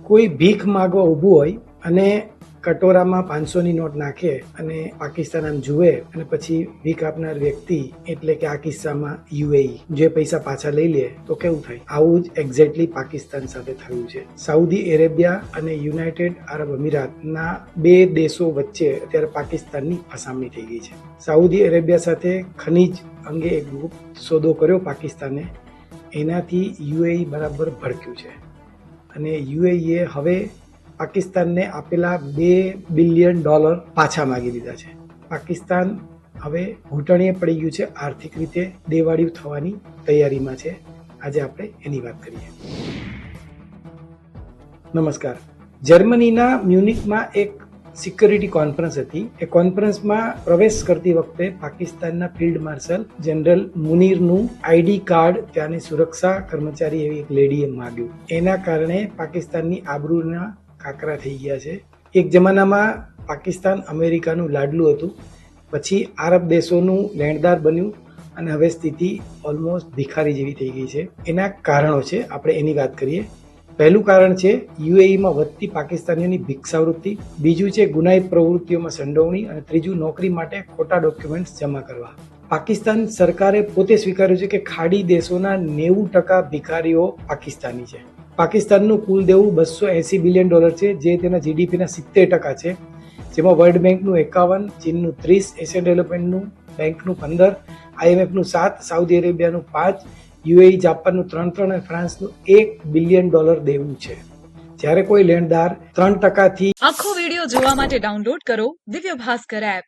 કોઈ ભીખ માગવા ઊભું હોય અને કટોરામાં 500ની નોટ નાખે અને પાકિસ્તાન આમ જુએ અને પછી ભીખ આપનાર વ્યક્તિ એટલે કે આ કિસ્સામાં યુએઈ જે પૈસા પાછા લઈ લે તો કેવું થાય? આવું જ એક્ઝેક્ટલી પાકિસ્તાન સાથે થયું છે. સાઉદી અરેબિયા અને યુનાઇટેડ આરબ અમીરાતના બે દેશો વચ્ચે અત્યારે પાકિસ્તાનની ફસામણી થઈ ગઈ છે. સાઉદી અરેબિયા સાથે ખનીજ અંગે એક ગુપ્ત સોદો કર્યો પાકિસ્તાને, એનાથી યુએઈ બરાબર ભડક્યું છે અને યુએઈએ હવે પાકિસ્તાનને આપેલા $2 બિલિયન પાછા માગી લીધા છે. પાકિસ્તાન હવે ઘૂંટણીએ પડી ગયું છે, આર્થિક રીતે દેવાળિયું થવાની તૈયારીમાં છે. આજે આપણે એની વાત કરીએ. નમસ્કાર. જર્મનીના મ્યુનિકમાં એક સિક્યોરિટી કોન્ફરન્સ હતી. એ કોન્ફરન્સમાં પ્રવેશ કરતી વખતે પાકિસ્તાનના ફિલ્ડ માર્શલ જનરલ મુનીરનું આઈડી કાર્ડ ત્યાંની સુરક્ષા કર્મચારી એવી એક લેડીએ માગ્યું. એના કારણે પાકિસ્તાનની આબરૂના કાકરા થઈ ગયા છે. એક જમાનામાં પાકિસ્તાન અમેરિકાનું લાડલું હતું, પછી આરબ દેશોનું લેણદાર બન્યું અને હવે સ્થિતિ ઓલમોસ્ટ ભિખારી જેવી થઈ ગઈ છે. એના કારણો છે, આપણે એની વાત કરીએ. પહેલું કારણ છે યુએઈમાં વધતી પાકિસ્તાનીઓની ભિક્ષાવૃત્તિ, બીજું છે ગુનાહિત પ્રવૃત્તિઓમાં સંડોવણી અને ત્રીજું નોકરી માટે ખોટા ડોક્યુમેન્ટ્સ જમા કરવા. પાકિસ્તાન સરકારે પોતે સ્વીકાર્યું છે કે ખાડી દેશોના 90% ભિખારીઓ પાકિસ્તાની છે. પાકિસ્તાનનું કુલ દેવું $280 બિલિયન છે, જે તેના જીડીપીના 70% છે, જેમાં વર્લ્ડ બેંકનું 51, ચીનનું 30, એશિયન ડેવલપમેન્ટનું બેંકનું 15, IMFનું 7, સાઉદી અરેબિયાનું 5, યુએઈ જાપાનનું 3 અને ફ્રાન્સનું $1 બિલિયન દેવું છે. જ્યારે કોઈ લેણદાર 3%થી આખો વિડિયો જોવા માટે ડાઉનલોડ કરો દિવ્ય ભાસ્કર એપ.